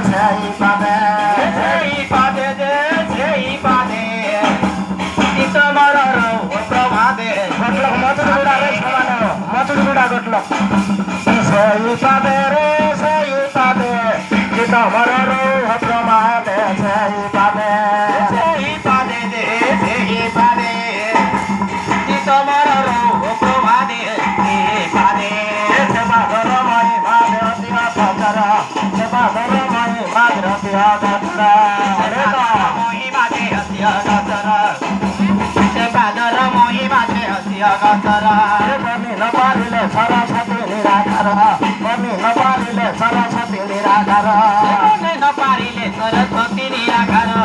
sei pade de sei pade ito mararo prabhade gotlok matur guda re samano matur guda gotlok sei pade re sei pade ito mararo prabhade sei pade de sei pade ito mararo prabhade sei pade seba garamai madhya patara seba garamai madhya patara reta mohi madhya patara seba garamai madhya patara bani naparile saraswati nirakara bani naparile saraswati nirakara bani naparile saraswati nirakara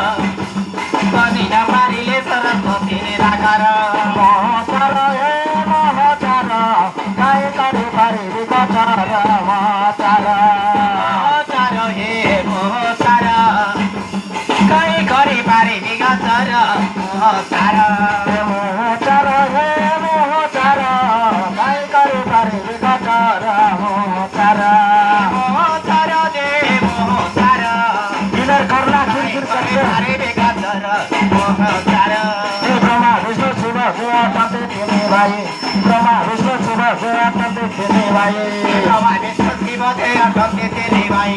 bani naparile saraswati nirakara mohachara he mohachara kai kare pare vikachara mohachara mohachara he mohachara kai kare pare vikachara mohachara mohachara he mohachara kai kare pare vikachara mohachara mohachara de mohachara dinar karla kirkir kare pare vikachara mohachara brahma vishnu shiva shiva tate tine bhai brahma vishnu shiva shiva tate tine bhai brahma vishnu shiva shiva tate tine bhai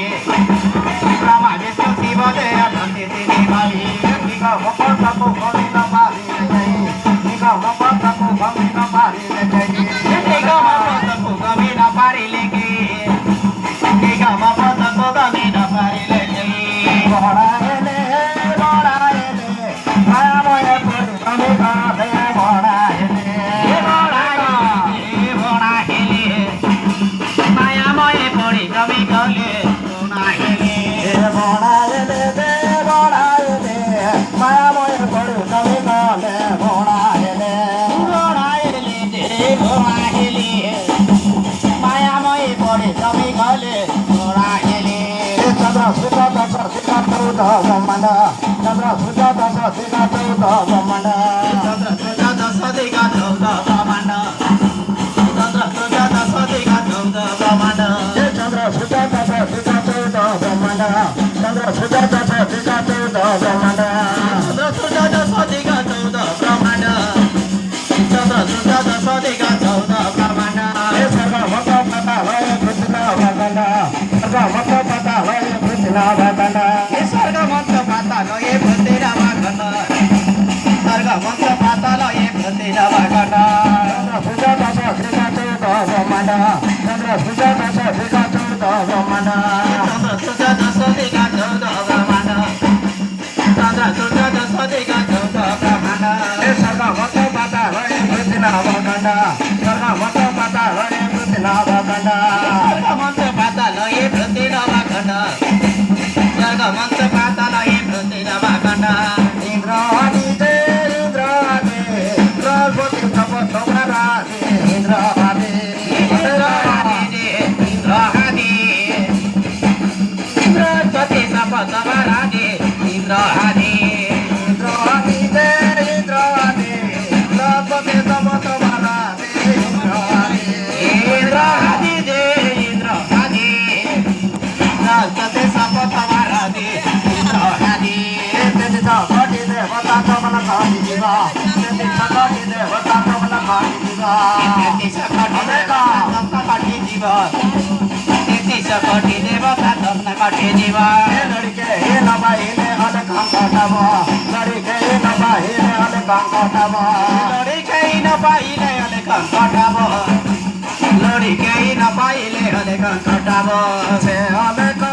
brahma vishnu shiva shiva tate tine bhai nika mapata ko gami na mari jai nika mapata ko gami na mari jai nika mapata ko gami na mari legi nika mapata ko gami na mari legi bora ele maya moya puri kami ka de bora ele maya moya puri kami ka le bora ele de bora ele maya moya puri kami ka le bora ele de bora ele maya moya puri kami ka le bora ele chandra suta dasa sika tuda mamanda chandra suta dasa sika tuda mamanda chandra suta dasa sika tuda mamanda chandra suta dasa sika tuda mamanda chandra suta dasa sika tuda mamanda chandra suta dasa sika tuda mamanda chandra suta dasa sika tuda mamanda chandra suta dasa sika tuda mamanda sarga mata pata laya krishna bhaganda sarga mata pata laya krishna bhaganda sarga mata pata laya krishna bhaganda sarga mata pata laya krishna bhaganda chandra suja dasa sika tuda mamanda chandra suja dasa sika tuda mamanda chandra suja dasa sika tuda mamanda chandra suja dasa sika tuda mamanda sarga mata pata laya krishna bhaganda sarga mata pata laya krishna bhaganda sarga mata pata laya krishna bhaganda sarga mata pata laya krishna bhaganda indrani de rajpati tapatomara indrani rajpati tapatomara indrani de rajpati tapatomara indrani de rajpati tapatomara indrani teta koti de vata tamana kati jiva teta koti de vata tamana kati jiva teta koti de vata kati jiva teta koti de vata tamana kati jiva ladke he na bhai ne ale kankatava ladke he na bhai ne ale kankatava ladke he na bhai ne ale kankatava ladke he na bhai ne ale kankatava se ale ka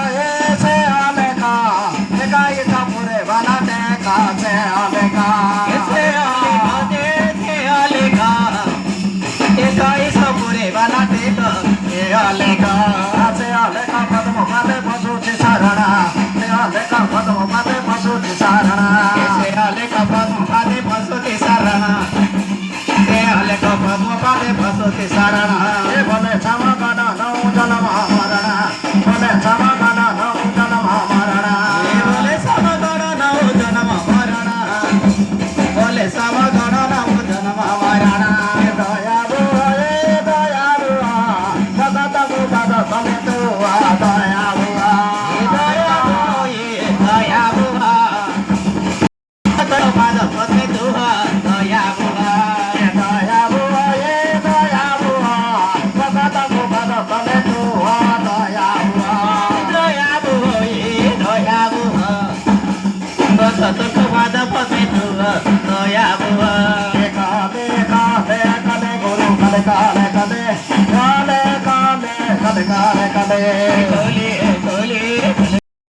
kai tapure bana te ka se aleka se aleka e kai sapure bana te ka e aleka padmo pade pasu ti sarana se aleka padmo pade pasu ti sarana se aleka padmo pade pasu ti sarana se aleka padmo pade pasu ti sarana e bole chama kana no jana maharana bole chama kana no jana maharana daya নয়া বুয়া কাঁদে কাঁদে কাঁদে গরু কাঁদে কাঁদে কাঁদে কাঁদে কাঁদে কাঁদে কাঁদে কাঁদে কলি